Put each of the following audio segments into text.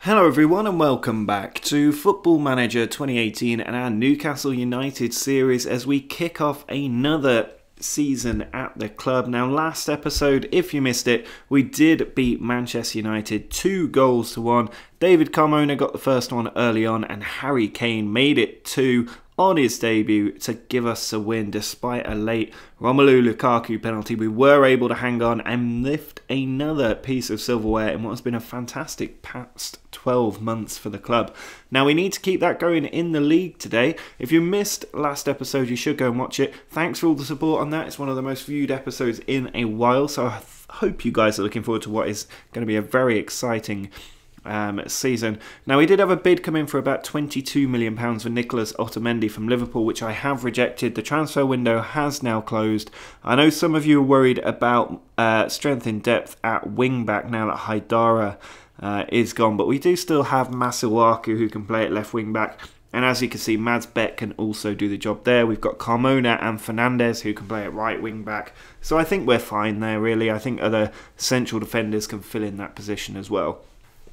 Hello everyone and welcome back to Football Manager 2018 and our Newcastle United series as we kick off another season at the club. Now last episode, if you missed it, we did beat Manchester United 2-1. David Carmona got the first one early on and Harry Kane made it 2 on his debut to give us a win despite a late Romelu Lukaku penalty. We were able to hang on and lift another piece of silverware in what has been a fantastic past 12 months for the club. Now we need to keep that going in the league today. If you missed last episode, you should go and watch it. Thanks for all the support on that. It's one of the most viewed episodes in a while, so I hope you guys are looking forward to what is going to be a very exciting season. Now we did have a bid come in for about £22 million for Nicolas Otamendi from Liverpool, which I have rejected. The transfer window has now closed. I know some of you are worried about strength in depth at wing back now that Haidara is gone, but we do still have Masuaku who can play at left wing back. And as you can see, Mads Beck can also do the job there. We've got Carmona and Fernandes who can play at right wing back. So I think we're fine there really. I think other central defenders can fill in that position as well.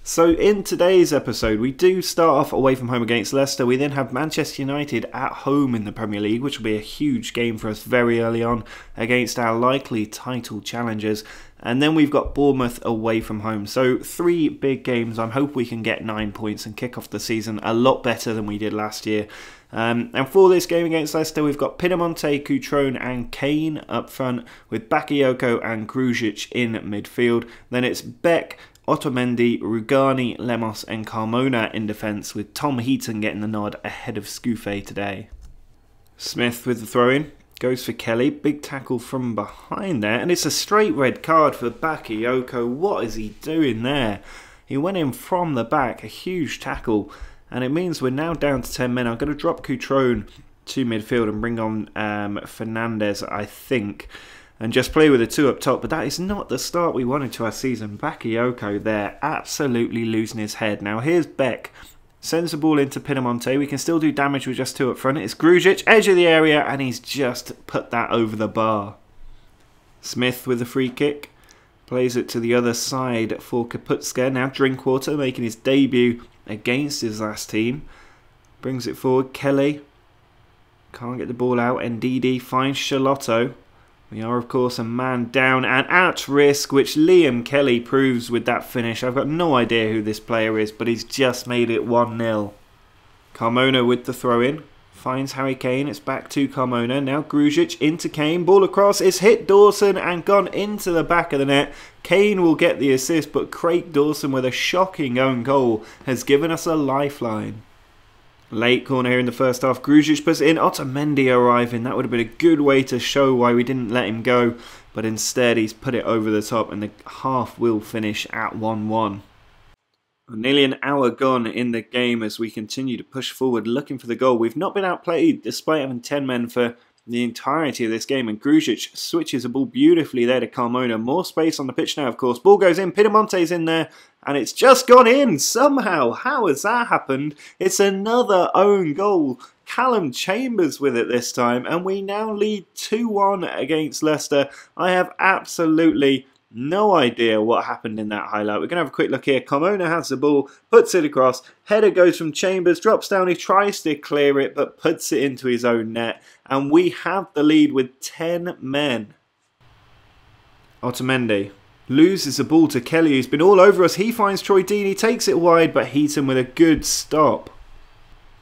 So in today's episode, we do start off away from home against Leicester. We then have Manchester United at home in the Premier League, which will be a huge game for us very early on against our likely title challengers. And then we've got Bournemouth away from home. So 3 big games. I hope we can get 9 points and kick off the season a lot better than we did last year. And for this game against Leicester, we've got Pinamonti, Cutrone and Kane up front with Bakayoko and Grujic in midfield. Then it's Beck, Otamendi, Rugani, Lemos and Carmona in defence, with Tom Heaton getting the nod ahead of Scouffé today. Smith with the throw-in, goes for Kelly, big tackle from behind there, and it's a straight red card for Bakayoko. What is he doing there? He went in from the back, a huge tackle, and it means we're now down to 10 men. I'm going to drop Cutrone to midfield and bring on Fernandes, I think, and just play with the 2 up top. But that is not the start we wanted to our season. Bakayoko there, absolutely losing his head. Now here's Beck, sends the ball into Pinamonti. We can still do damage with just 2 up front. It's Grujic, edge of the area, and he's just put that over the bar. Smith with the free kick, plays it to the other side for Kaputska. Now Drinkwater making his debut against his last team. Brings it forward, Kelly. Can't get the ball out. Ndidi finds Charlotto. We are, of course, a man down and at risk, which Liam Kelly proves with that finish. I've got no idea who this player is, but he's just made it 1-0. Carmona with the throw-in. Finds Harry Kane. It's back to Carmona. Now Grujic into Kane. Ball across. It's hit Dawson and gone into the back of the net. Kane will get the assist, but Craig Dawson with a shocking own goal has given us a lifeline. Late corner here in the first half. Grujic puts it in. Otamendi arriving. That would have been a good way to show why we didn't let him go. But instead he's put it over the top and the half will finish at 1-1. Nearly an hour gone in the game as we continue to push forward looking for the goal. We've not been outplayed despite having 10 men for the entirety of this game. And Grujic switches the ball beautifully there to Carmona. More space on the pitch now, of course. Ball goes in. Pinamonti's in there. And it's just gone in somehow. How has that happened? It's another own goal. Callum Chambers with it this time. And we now lead 2-1 against Leicester. I have absolutely no idea what happened in that highlight. We're going to have a quick look here. Carmona has the ball, puts it across. Header goes from Chambers, drops down. He tries to clear it, but puts it into his own net. And we have the lead with 10 men. Otamendi loses the ball to Kelly, who's been all over us. He finds Troy Deeney, takes it wide, but Heaton with a good stop.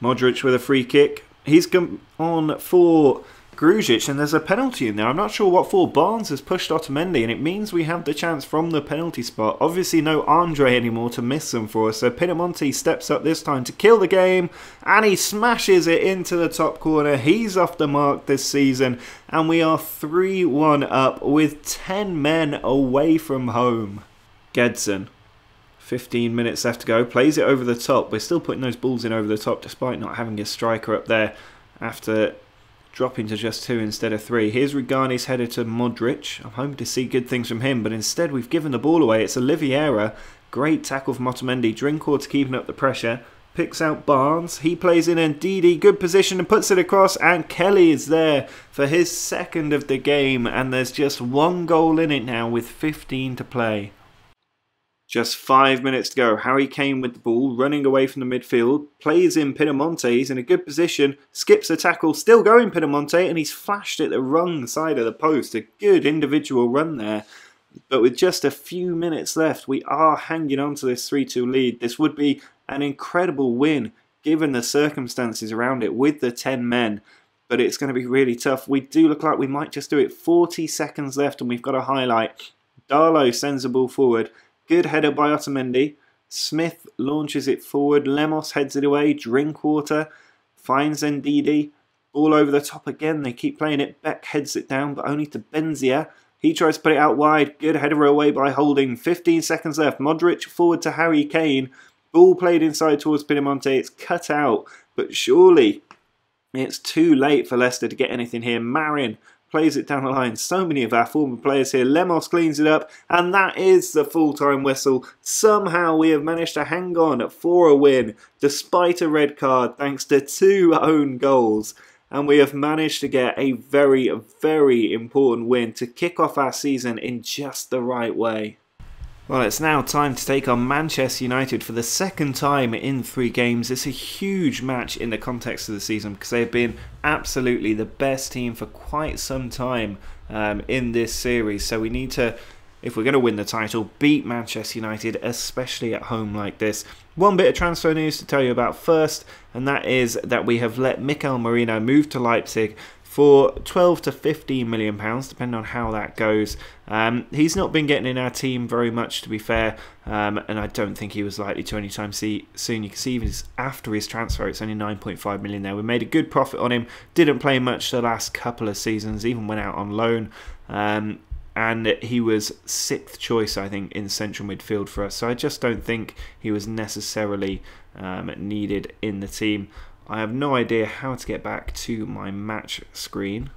Modric with a free kick. He's come on for Grujic, and there's a penalty in there. I'm not sure what for. Barnes has pushed Otamendi, and it means we have the chance from the penalty spot. Obviously no Andre anymore to miss them for us, so Pinamonti steps up this time to kill the game, and he smashes it into the top corner. He's off the mark this season, and we are 3-1 up with 10 men away from home. Gedson, 15 minutes left to go, plays it over the top. We're still putting those balls in over the top despite not having a striker up there after dropping to just 2 instead of 3. Here's Rugani's header to Modric. I'm hoping to see good things from him, but instead we've given the ball away. It's Oliveira. Great tackle from Otamendi. Drinkwater keeping up the pressure. Picks out Barnes. He plays in Ndidi. Good position and puts it across. And Kelly is there for his second of the game. And there's just 1 goal in it now with 15 to play. Just 5 minutes to go. Harry Kane with the ball, running away from the midfield. Plays in Pinamonte. He's in a good position. Skips a tackle. Still going Pinamonte. And he's flashed it the wrong side of the post. A good individual run there. But with just a few minutes left, we are hanging on to this 3-2 lead. This would be an incredible win, given the circumstances around it with the 10 men. But it's going to be really tough. We do look like we might just do it. 40 seconds left and we've got a highlight. Darlow sends the ball forward. Good header by Otamendi. Smith launches it forward. Lemos heads it away. Drinkwater finds Ndidi. Ball over the top again. They keep playing it. Beck heads it down, but only to Benzia. He tries to put it out wide. Good header away by Holding. 15 seconds left. Modric forward to Harry Kane. Ball played inside towards Pinamonte. It's cut out, but surely it's too late for Leicester to get anything here. Marin plays it down the line. So many of our former players here. Lemos cleans it up, and that is the full-time whistle. Somehow we have managed to hang on for a win, despite a red card, thanks to 2 own goals. And we have managed to get a very, very important win to kick off our season in just the right way. Well, it's now time to take on Manchester United for the second time in 3 games. It's a huge match in the context of the season because they've been absolutely the best team for quite some time in this series. So we need to, if we're going to win the title, beat Manchester United, especially at home like this. One bit of transfer news to tell you about first, and that is that we have let Mikel Merino move to Leipzig for £12 to £15 million, depending on how that goes. He's not been getting in our team very much, to be fair, and I don't think he was likely to anytime soon. You can see even after his transfer, it's only £9.5 million there. We made a good profit on him, didn't play much the last couple of seasons, even went out on loan, and he was 6th choice, I think, in central midfield for us. So I just don't think he was necessarily needed in the team. I have no idea how to get back to my match screen.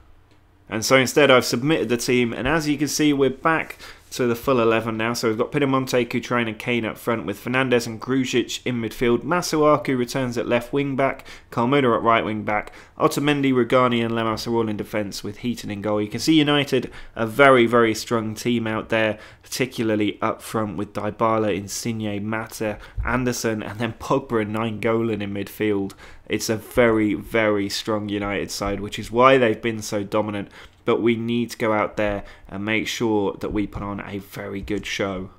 And so instead I've submitted the team, and as you can see we're back to the full 11 now. So we've got Pinamonte, Cutrone and Kane up front with Fernandes and Grujic in midfield. Masuaku returns at left wing back, Carmona at right wing back, Otamendi, Rugani and Lemos are all in defence with Heaton in goal. You can see United, a very, very strong team out there, particularly up front with Dybala, Insigne, Mata, Anderson and then Pogba and Nainggolan in midfield. It's a very, very strong United side, which is why they've been so dominant. But we need to go out there and make sure that we put on a very good show.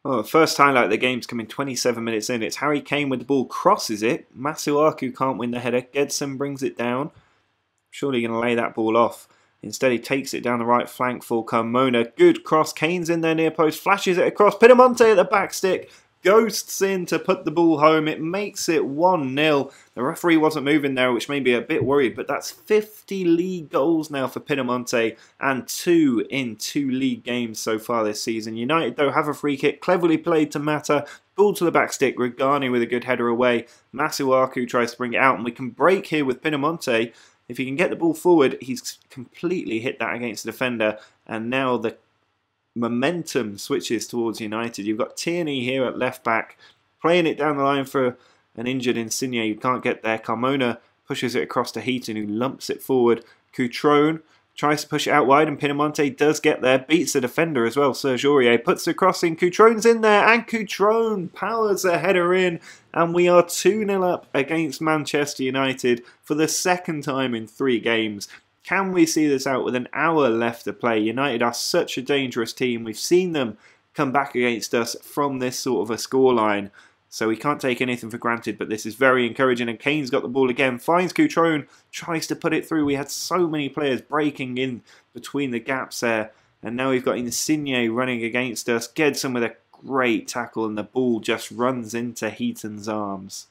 Well, the first highlight of the game's coming 27 minutes in. It's Harry Kane with the ball, crosses it. Masuaku can't win the header. Gedson brings it down. Surely going to lay that ball off. Instead, he takes it down the right flank for Carmona. Good cross. Kane's in there near post. Flashes it across. Pinamonte at the back stick. Ghosts in to put the ball home. It makes it 1-0. The referee wasn't moving there, which made me a bit worried, but that's 50 league goals now for Pinamonte and 2 in 2 league games so far this season. United, though, have a free kick, cleverly played to Mata. Ball to the back stick, Rugani with a good header away. Masuaku tries to bring it out, and we can break here with Pinamonte. If he can get the ball forward, he's completely hit that against the defender, and now the momentum switches towards United. You've got Tierney here at left back, playing it down the line for an injured Insigne who can't get there. Carmona pushes it across to Heaton, who lumps it forward. Cutrone tries to push it out wide, and Pinamonte does get there, beats the defender as well. Serge Aurier puts the cross in, Cutrone's in there, and Cutrone powers a header in, and we are 2-0 up against Manchester United for the second time in 3 games. Can we see this out with an hour left to play? United are such a dangerous team. We've seen them come back against us from this sort of a scoreline. So we can't take anything for granted, but this is very encouraging. And Kane's got the ball again, finds Cutrone, tries to put it through. We had so many players breaking in between the gaps there. And now we've got Insigne running against us. Gedson with a great tackle, and the ball just runs into Heaton's arms.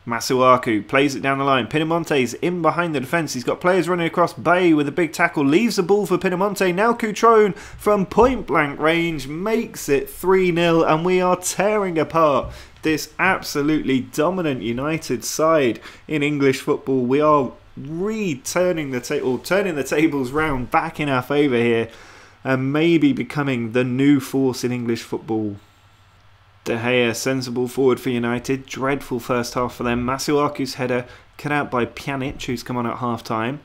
Masuaku plays it down the line. Pinamonte's in behind the defence. He's got players running across. Bay with a big tackle. Leaves the ball for Pinamonte. Now Cutrone from point blank range makes it 3-0. And we are tearing apart this absolutely dominant United side in English football. We are turning the tables round back in our favour here. And maybe becoming the new force in English football. De Gea, sensible forward for United. Dreadful first half for them. Masuaku's header cut out by Pjanic, who's come on at half-time.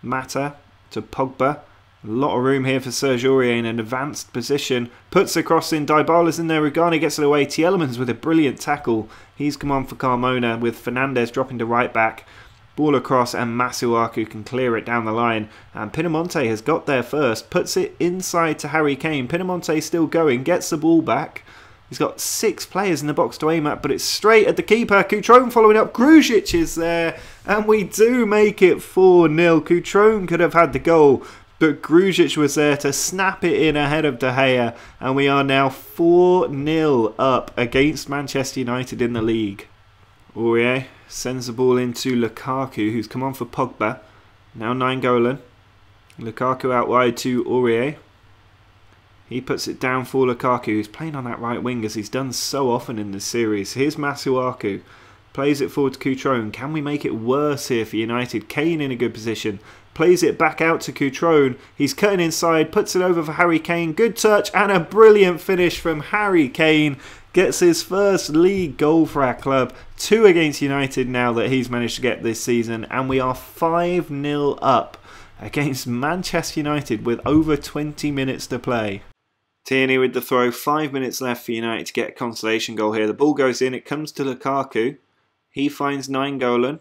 Mata to Pogba. A lot of room here for Serge Aurier in an advanced position. Puts the cross in. Dybala's in there. Rugani gets it away. Tielemans with a brilliant tackle. He's come on for Carmona with Fernandez dropping to right back. Ball across and Masuaku can clear it down the line. And Pinamonte has got there first. Puts it inside to Harry Kane. Pinamonte still going. Gets the ball back. He's got 6 players in the box to aim at, but it's straight at the keeper. Cutrone following up. Grujic is there. And we do make it 4-0. Cutrone could have had the goal, but Grujic was there to snap it in ahead of De Gea. And we are now 4-0 up against Manchester United in the league. Aurier sends the ball into Lukaku, who's come on for Pogba. Now Nainggolan. Lukaku out wide to Aurier. He puts it down for Lukaku, who's playing on that right wing as he's done so often in this series. Here's Masuaku. Plays it forward to Cutrone. Can we make it worse here for United? Kane in a good position. Plays it back out to Cutrone. He's cutting inside. Puts it over for Harry Kane. Good touch and a brilliant finish from Harry Kane. Gets his first league goal for our club. 2 against United now that he's managed to get this season. And we are 5-0 up against Manchester United with over 20 minutes to play. Tierney with the throw. 5 minutes left for United to get a consolation goal here. The ball goes in. It comes to Lukaku. He finds Nainggolan.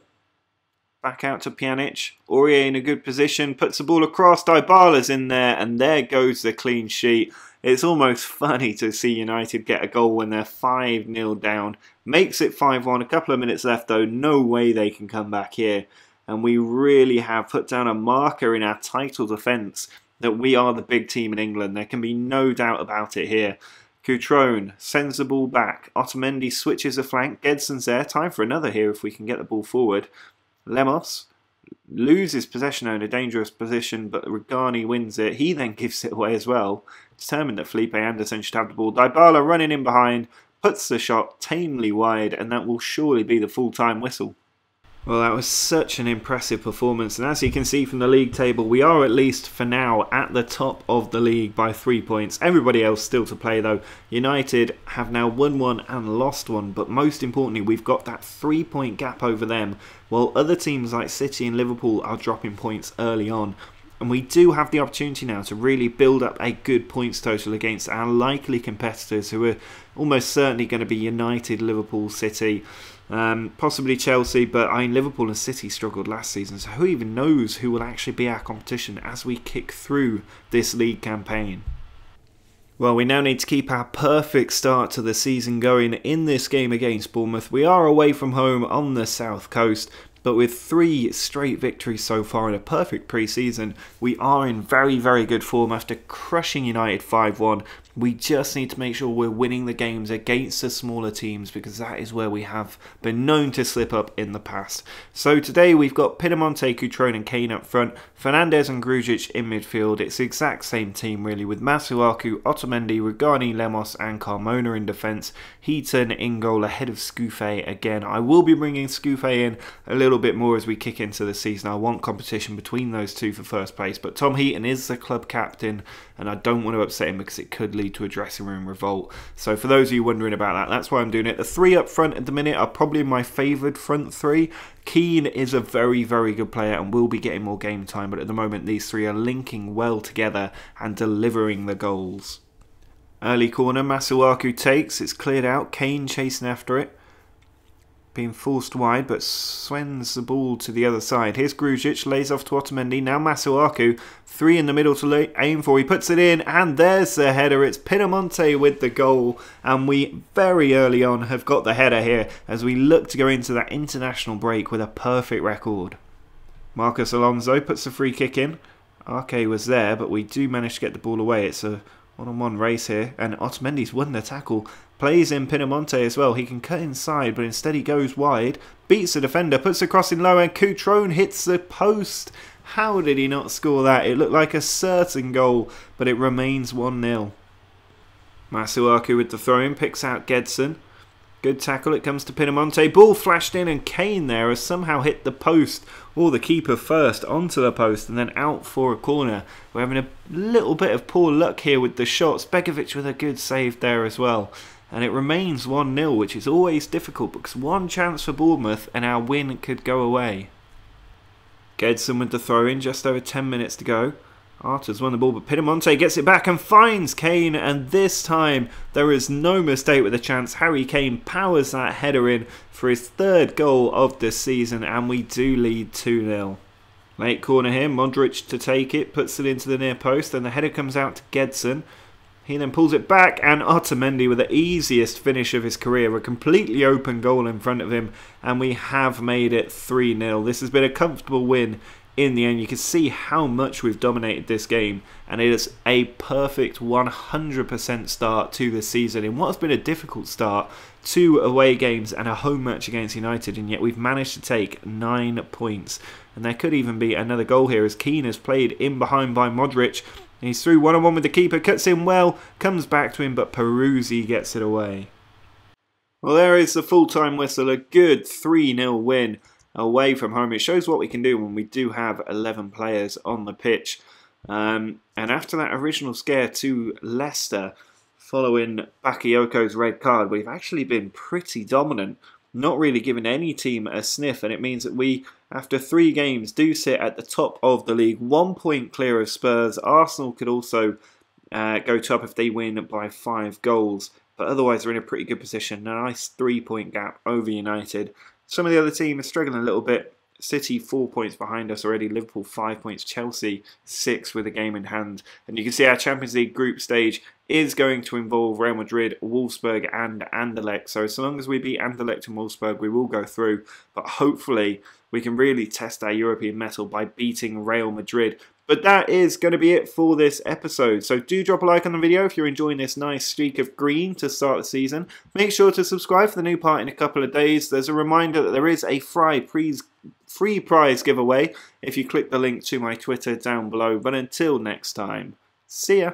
Back out to Pjanic. Aurier in a good position. Puts the ball across. Dybala's in there. And there goes the clean sheet. It's almost funny to see United get a goal when they're 5-0 down. Makes it 5-1. A couple of minutes left though. No way they can come back here. And we really have put down a marker in our title defence that we are the big team in England. There can be no doubt about it here. Cutrone sends the ball back. Otamendi switches the flank. Gedson's there. Time for another here if we can get the ball forward. Lemos loses possession in a dangerous position, but Rugani wins it. He then gives it away as well. Determined that Felipe Anderson should have the ball. Dybala running in behind. Puts the shot tamely wide, and that will surely be the full-time whistle. Well, that was such an impressive performance, and as you can see from the league table, we are at least for now at the top of the league by 3 points. Everybody else still to play though. United have now won 1 and lost 1, but most importantly we've got that 3-point gap over them, while other teams like City and Liverpool are dropping points early on. And we do have the opportunity now to really build up a good points total against our likely competitors, who are almost certainly going to be United, Liverpool, City, possibly Chelsea, but I mean Liverpool and City struggled last season, so who even knows who will actually be our competition as we kick through this league campaign. Well, we now need to keep our perfect start to the season going in this game against Bournemouth. We are away from home on the south coast, but with 3 straight victories so far in a perfect pre-season, we are in very, very good form after crushing United 5-1. We just need to make sure we're winning the games against the smaller teams, because that is where we have been known to slip up in the past. So today we've got Pinamonte, Cutrone and Kane up front, Fernandez and Grujic in midfield. It's the exact same team really, with Masuaku, Otamendi, Rugani, Lemos and Carmona in defence. Heaton in goal ahead of Scouffé again. I will be bringing Scouffé in a little bit more as we kick into the season. I want competition between those two for first place, but Tom Heaton is the club captain and I don't want to upset him because it could lead to a dressing room revolt. So for those of you wondering about that, that's why I'm doing it. The 3 up front at the minute are probably my favoured front 3. Keane is a very, very good player and will be getting more game time, but at the moment these 3 are linking well together and delivering the goals. Early corner, Masuaku takes, it's cleared out, Kane chasing after it. Being forced wide, but sends the ball to the other side. Here's Grujic, lays off to Otamendi. Now Masuaku, 3 in the middle to aim for. He puts it in, and there's the header. It's Pinamonte with the goal, and we very early on have got the header here as we look to go into that international break with a perfect record. Marcos Alonso puts the free kick in. Arke was there, but we do manage to get the ball away. It's a one-on-one race here, and Otamendi's won the tackle. Plays in Pinamonte as well. He can cut inside, but instead he goes wide. Beats the defender, puts the cross in low, and Cutrone hits the post. How did he not score that? It looked like a certain goal, but it remains 1-0. Masuaku with the throw-in, picks out Gedson. Good tackle, it comes to Pinamonte. Ball flashed in, and Kane there has somehow hit the post, or the keeper first, onto the post, and then out for a corner. We're having a little bit of poor luck here with the shots. Begovic with a good save there as well. And it remains 1-0, which is always difficult because one chance for Bournemouth and our win could go away. Gedson with the throw-in, just over 10 minutes to go. Arter's won the ball, but Pinamonte gets it back and finds Kane, and this time there is no mistake with the chance. Harry Kane powers that header in for his 3rd goal of the season, and we do lead 2-0. Late corner here, Modric to take it, puts it into the near post, and the header comes out to Gedson. He then pulls it back, and Otamendi with the easiest finish of his career, a completely open goal in front of him, and we have made it 3-0. This has been a comfortable win in the end. You can see how much we've dominated this game, and it is a perfect 100% start to the season in what has been a difficult start. 2 away games and a home match against United, and yet we've managed to take 9 points. And there could even be another goal here as Keane is played in behind by Modric. He's through one-on-one with the keeper, cuts in well, comes back to him, but Peruzzi gets it away. Well, there is the full-time whistle, a good 3-0 win away from home. It shows what we can do when we do have 11 players on the pitch. And after that original scare to Leicester, following Bakayoko's red card, we've actually been pretty dominant, not really giving any team a sniff, and it means that we, after 3 games, do sit at the top of the league, 1 point clear of Spurs. Arsenal could also go top if they win by 5 goals, but otherwise they're in a pretty good position. A nice 3-point gap over United. Some of the other teams are struggling a little bit. City 4 points behind us already, Liverpool 5 points, Chelsea 6 with a game in hand. And you can see our Champions League group stage is going to involve Real Madrid, Wolfsburg and Anderlecht. So as long as we beat Anderlecht and Wolfsburg, we will go through. But hopefully we can really test our European mettle by beating Real Madrid. But that is going to be it for this episode. So do drop a like on the video if you're enjoying this nice streak of green to start the season. Make sure to subscribe for the new part in a couple of days. There's a reminder that there is a free prize giveaway if you click the link to my Twitter down below. But until next time, see ya.